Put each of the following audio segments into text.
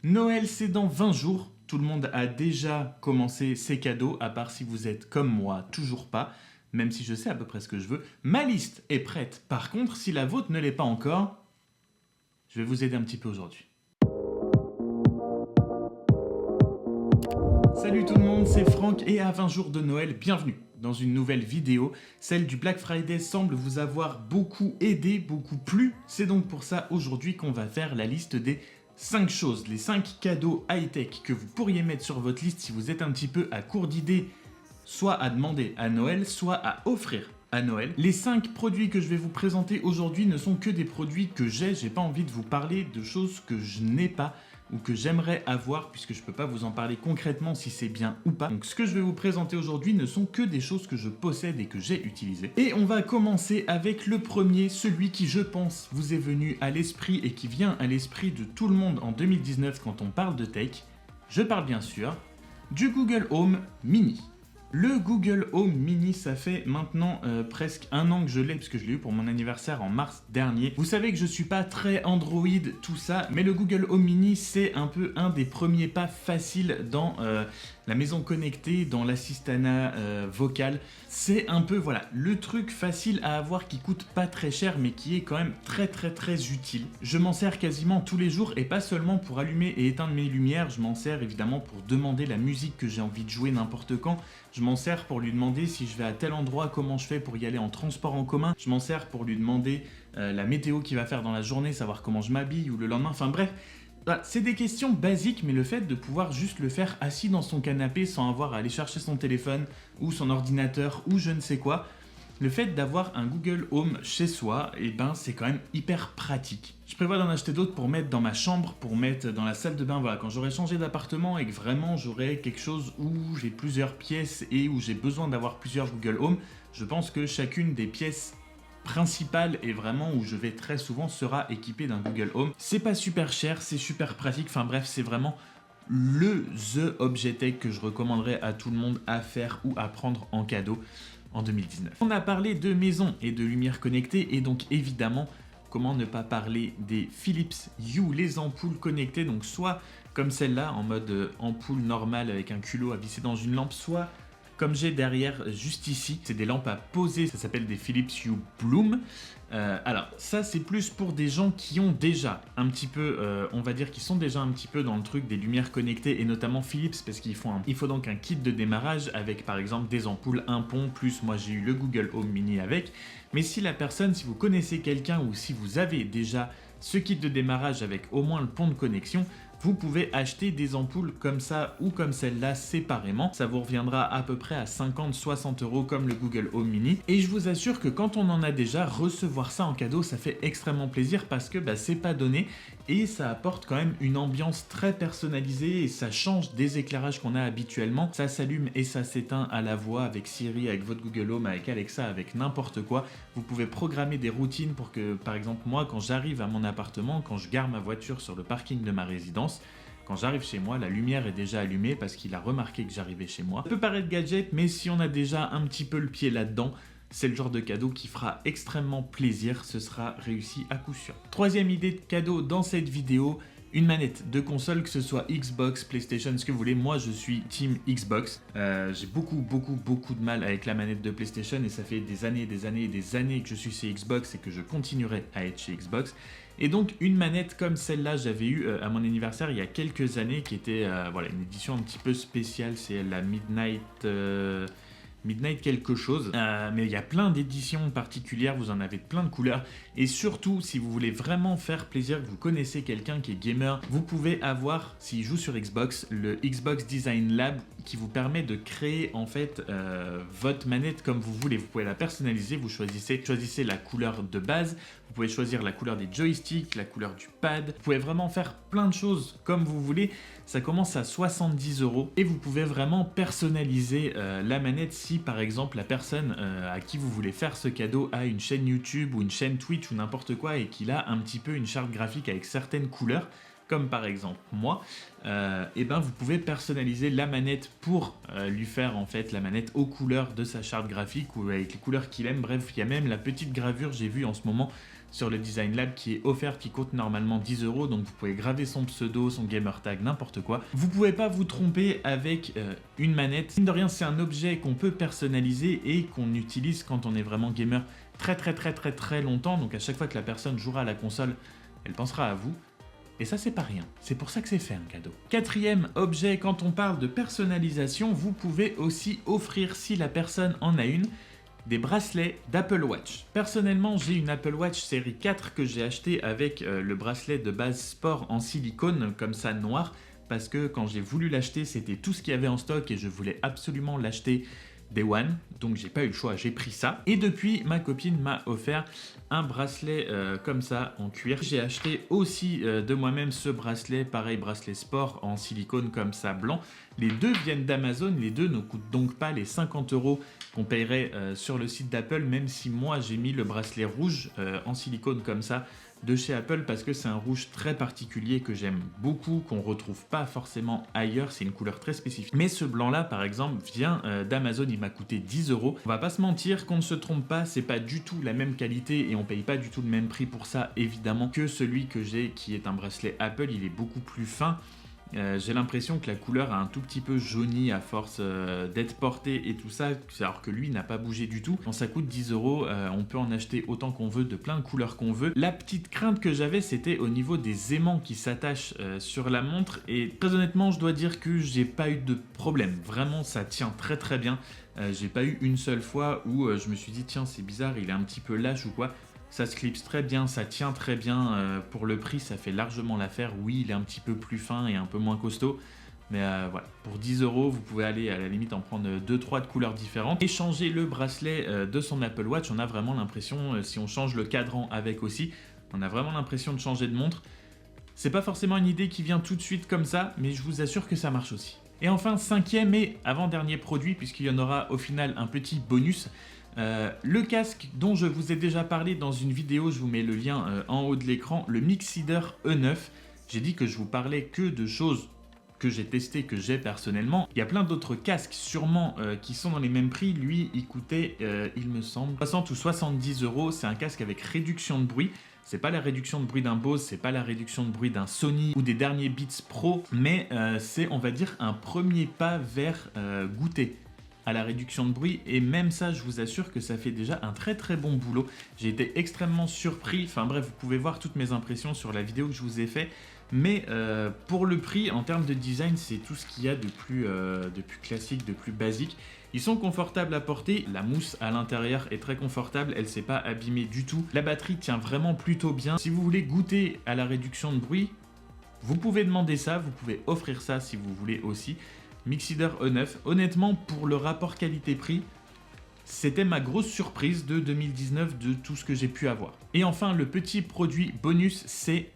Noël, c'est dans 20 jours. Tout le monde a déjà commencé ses cadeaux, à part si vous êtes comme moi, toujours pas, même si je sais à peu près ce que je veux. Ma liste est prête. Par contre, si la vôtre ne l'est pas encore, je vais vous aider un petit peu aujourd'hui. Salut tout le monde, c'est Franck et à 20 jours de Noël, bienvenue dans une nouvelle vidéo. Celle du Black Friday semble vous avoir beaucoup aidé, beaucoup plu. C'est donc pour ça aujourd'hui qu'on va faire la liste des 5 choses, les 5 cadeaux high-tech que vous pourriez mettre sur votre liste si vous êtes un petit peu à court d'idées, soit à demander à Noël, soit à offrir à Noël. Les 5 produits que je vais vous présenter aujourd'hui ne sont que des produits que j'ai pas envie de vous parler de choses que je n'ai pas ou que j'aimerais avoir puisque je peux pas vous en parler concrètement si c'est bien ou pas. Donc ce que je vais vous présenter aujourd'hui ne sont que des choses que je possède et que j'ai utilisées. Et on va commencer avec le premier, celui qui je pense vous est venu à l'esprit et qui vient à l'esprit de tout le monde en 2019 quand on parle de tech. Je parle bien sûr du Google Home Mini. Le Google Home Mini, ça fait maintenant presque un an que je l'ai, puisque je l'ai eu pour mon anniversaire en mars dernier. Vous savez que je suis pas très Android, tout ça, mais le Google Home Mini, c'est un peu un des premiers pas faciles dans la maison connectée, dans l'assistanat vocal. C'est un peu, voilà, le truc facile à avoir qui coûte pas très cher, mais qui est quand même très utile. Je m'en sers quasiment tous les jours, et pas seulement pour allumer et éteindre mes lumières, je m'en sers évidemment pour demander la musique que j'ai envie de jouer n'importe quand. Je m'en sers pour lui demander si je vais à tel endroit, comment je fais pour y aller en transport en commun. Je m'en sers pour lui demander la météo qu'il va faire dans la journée, savoir comment je m'habille ou le lendemain. Enfin bref, voilà, c'est des questions basiques, mais le fait de pouvoir juste le faire assis dans son canapé sans avoir à aller chercher son téléphone ou son ordinateur ou je ne sais quoi, le fait d'avoir un Google Home chez soi, eh ben, c'est quand même hyper pratique. Je prévois d'en acheter d'autres pour mettre dans ma chambre, pour mettre dans la salle de bain, voilà, quand j'aurai changé d'appartement et que vraiment j'aurai quelque chose où j'ai plusieurs pièces et où j'ai besoin d'avoir plusieurs Google Home, je pense que chacune des pièces principales et vraiment où je vais très souvent sera équipée d'un Google Home. C'est pas super cher, c'est super pratique, enfin bref, c'est vraiment the objet tech que je recommanderais à tout le monde à faire ou à prendre en cadeau en 2019. On a parlé de maison et de lumière connectée et donc évidemment, comment ne pas parler des Philips Hue, les ampoules connectées, donc soit comme celle-là en mode ampoule normale avec un culot à visser dans une lampe, soit comme j'ai derrière juste ici, c'est des lampes à poser, ça s'appelle des Philips Hue Bloom. Alors ça c'est plus pour des gens qui ont déjà un petit peu, on va dire qu'ils sont déjà un petit peu dans le truc des lumières connectées et notamment Philips parce qu'il faut donc un kit de démarrage avec par exemple des ampoules, un pont, plus moi j'ai eu le Google Home Mini avec. Mais si la personne, si vous connaissez quelqu'un ou si vous avez déjà ce kit de démarrage avec au moins le pont de connexion, vous pouvez acheter des ampoules comme ça ou comme celle-là séparément. Ça vous reviendra à peu près à 50-60 € comme le Google Home Mini. Et je vous assure que quand on en a déjà, recevoir ça en cadeau, ça fait extrêmement plaisir parce que c'est pas donné et ça apporte quand même une ambiance très personnalisée et ça change des éclairages qu'on a habituellement. Ça s'allume et ça s'éteint à la voix avec Siri, avec votre Google Home, avec Alexa, avec n'importe quoi. Vous pouvez programmer des routines pour que, par exemple, moi, quand j'arrive à mon appartement, quand je gare ma voiture sur le parking de ma résidence, quand j'arrive chez moi, la lumière est déjà allumée parce qu'il a remarqué que j'arrivais chez moi. Ça peut paraître gadget, mais si on a déjà un petit peu le pied là-dedans, c'est le genre de cadeau qui fera extrêmement plaisir, ce sera réussi à coup sûr. Troisième idée de cadeau dans cette vidéo, une manette de console, que ce soit Xbox, PlayStation, ce que vous voulez. Moi, je suis team Xbox. J'ai beaucoup de mal avec la manette de PlayStation et ça fait des années que je suis chez Xbox et que je continuerai à être chez Xbox. Et donc, une manette comme celle-là, j'avais eu à mon anniversaire il y a quelques années, qui était voilà, une édition un petit peu spéciale. C'est la Midnight quelque chose, mais il y a plein d'éditions particulières, vous en avez plein de couleurs, et surtout si vous voulez vraiment faire plaisir, que vous connaissez quelqu'un qui est gamer, vous pouvez avoir, s'il joue sur Xbox, le Xbox Design Lab qui vous permet de créer en fait votre manette comme vous voulez. Vous pouvez la personnaliser, vous choisissez la couleur de base, vous pouvez choisir la couleur des joysticks, la couleur du pad, vous pouvez vraiment faire plein de choses comme vous voulez. Ça commence à 70 € et vous pouvez vraiment personnaliser la manette si par exemple la personne à qui vous voulez faire ce cadeau a une chaîne YouTube ou une chaîne Twitch ou n'importe quoi et qu'il a un petit peu une charte graphique avec certaines couleurs, comme par exemple moi, et ben vous pouvez personnaliser la manette pour lui faire en fait la manette aux couleurs de sa charte graphique ou avec les couleurs qu'il aime. Bref, il y a même la petite gravure, j'ai vu en ce moment sur le Design Lab qui est offerte, qui coûte normalement 10 €, donc vous pouvez graver son pseudo, son gamer tag, n'importe quoi. Vous pouvez pas vous tromper avec une manette. Mine de rien, c'est un objet qu'on peut personnaliser et qu'on utilise quand on est vraiment gamer très longtemps, donc à chaque fois que la personne jouera à la console, elle pensera à vous. Et ça, c'est pas rien. C'est pour ça que c'est fait un cadeau. Quatrième objet, quand on parle de personnalisation, vous pouvez aussi offrir, si la personne en a une, des bracelets d'Apple Watch. Personnellement, j'ai une Apple Watch série 4 que j'ai acheté avec le bracelet de base sport en silicone, comme ça noir, parce que quand j'ai voulu l'acheter, c'était tout ce qu'il y avait en stock et je voulais absolument l'acheter Day One, donc j'ai pas eu le choix, j'ai pris ça. Et depuis, ma copine m'a offert un bracelet comme ça en cuir. J'ai acheté aussi de moi-même ce bracelet, pareil bracelet sport en silicone comme ça blanc. Les deux viennent d'Amazon, les deux ne coûtent donc pas les 50 € qu'on paierait sur le site d'Apple, même si moi j'ai mis le bracelet rouge en silicone comme ça de chez Apple parce que c'est un rouge très particulier que j'aime beaucoup, qu'on retrouve pas forcément ailleurs, c'est une couleur très spécifique. Mais ce blanc là par exemple vient d'Amazon, il m'a coûté 10 €. On va pas se mentir, qu'on ne se trompe pas, c'est pas du tout la même qualité et on paye pas du tout le même prix pour ça évidemment que celui que j'ai qui est un bracelet Apple, il est beaucoup plus fin. J'ai l'impression que la couleur a un tout petit peu jauni à force d'être portée et tout ça, alors que lui n'a pas bougé du tout. Quand ça coûte 10 €, on peut en acheter autant qu'on veut, de plein de couleurs qu'on veut. La petite crainte que j'avais, c'était au niveau des aimants qui s'attachent sur la montre, et très honnêtement, je dois dire que j'ai pas eu de problème. Vraiment, ça tient très bien. J'ai pas eu une seule fois où je me suis dit tiens, c'est bizarre, il est un petit peu lâche ou quoi. Ça se clipse très bien, ça tient très bien. Pour le prix, ça fait largement l'affaire. Oui, il est un petit peu plus fin et un peu moins costaud. Mais voilà, pour 10 €, vous pouvez aller à la limite en prendre 2-3 de couleurs différentes. Et changer le bracelet de son Apple Watch, on a vraiment l'impression, si on change le cadran avec aussi, on a vraiment l'impression de changer de montre. C'est pas forcément une idée qui vient tout de suite comme ça, mais je vous assure que ça marche aussi. Et enfin, cinquième et avant-dernier produit, puisqu'il y en aura au final un petit bonus. Le casque dont je vous ai déjà parlé dans une vidéo, je vous mets le lien en haut de l'écran, le Mixider E9. J'ai dit que je vous parlais que de choses que j'ai testées, que j'ai personnellement. Il y a plein d'autres casques sûrement qui sont dans les mêmes prix. Lui, il coûtait, il me semble, 60 ou 70 €. C'est un casque avec réduction de bruit. C'est pas la réduction de bruit d'un Bose, c'est pas la réduction de bruit d'un Sony ou des derniers Beats Pro, mais c'est, on va dire, un premier pas vers goûter à la réduction de bruit, et même ça, je vous assure que ça fait déjà un très bon boulot. J'ai été extrêmement surpris, enfin bref, vous pouvez voir toutes mes impressions sur la vidéo que je vous ai fait, mais pour le prix, en termes de design, c'est tout ce qu'il y a de plus classique, de plus basique. Ils sont confortables à porter, la mousse à l'intérieur est très confortable, elle ne s'est pas abîmée du tout. La batterie tient vraiment plutôt bien. Si vous voulez goûter à la réduction de bruit, vous pouvez demander ça, vous pouvez offrir ça si vous voulez aussi. Mixider E9, honnêtement, pour le rapport qualité-prix, c'était ma grosse surprise de 2019 de tout ce que j'ai pu avoir. Et enfin, le petit produit bonus, c'est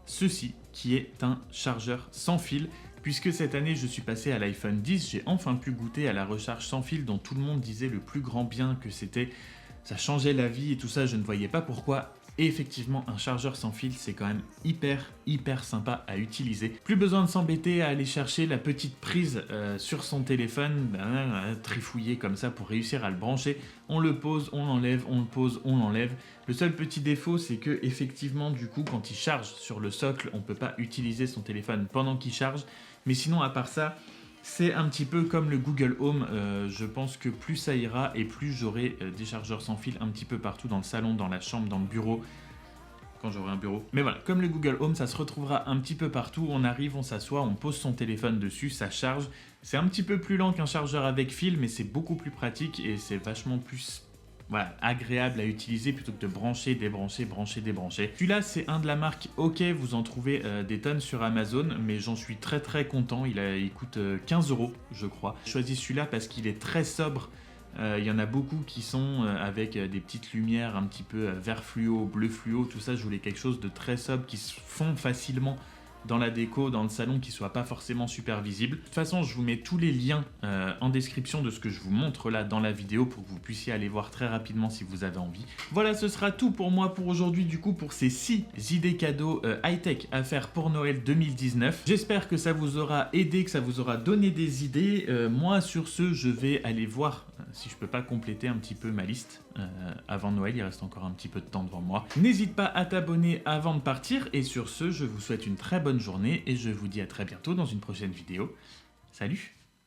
ceci, qui est un chargeur sans fil. Puisque cette année, je suis passé à l'iPhone 10, j'ai enfin pu goûter à la recharge sans fil dont tout le monde disait le plus grand bien que c'était. Ça changeait la vie et tout ça, je ne voyais pas pourquoi. Et effectivement, un chargeur sans fil, c'est quand même hyper sympa à utiliser. Plus besoin de s'embêter à aller chercher la petite prise sur son téléphone, trifouiller comme ça pour réussir à le brancher. On le pose, on l'enlève, on le pose, on l'enlève. Le seul petit défaut, c'est que effectivement, du coup, quand il charge sur le socle, on ne peut pas utiliser son téléphone pendant qu'il charge. Mais sinon, à part ça, c'est un petit peu comme le Google Home. Je pense que plus ça ira et plus j'aurai des chargeurs sans fil un petit peu partout dans le salon, dans la chambre, dans le bureau, quand j'aurai un bureau. Mais voilà, comme le Google Home, ça se retrouvera un petit peu partout. On arrive, on s'assoit, on pose son téléphone dessus, ça charge. C'est un petit peu plus lent qu'un chargeur avec fil, mais c'est beaucoup plus pratique et c'est vachement plus agréable à utiliser plutôt que de brancher, débrancher, brancher, débrancher. Celui-là, c'est un de la marque OK, vous en trouvez des tonnes sur Amazon, mais j'en suis très content. Il coûte 15 €, je crois. J'ai choisi celui-là parce qu'il est très sobre. Il y en a beaucoup qui sont avec des petites lumières un petit peu vert fluo, bleu fluo, tout ça. Je voulais quelque chose de très sobre qui se fond facilement dans la déco, dans le salon, qui soit pas forcément super visible. De toute façon, je vous mets tous les liens en description de ce que je vous montre là dans la vidéo pour que vous puissiez aller voir très rapidement si vous avez envie. Voilà, ce sera tout pour moi pour aujourd'hui, du coup, pour ces 6 idées cadeaux high-tech à faire pour Noël 2019. J'espère que ça vous aura aidé, que ça vous aura donné des idées. Moi, sur ce, je vais aller voir si je peux pas compléter un petit peu ma liste avant Noël, il reste encore un petit peu de temps devant moi. N'hésite pas à t'abonner avant de partir, et sur ce, je vous souhaite une très bonne journée, et je vous dis à très bientôt dans une prochaine vidéo. Salut!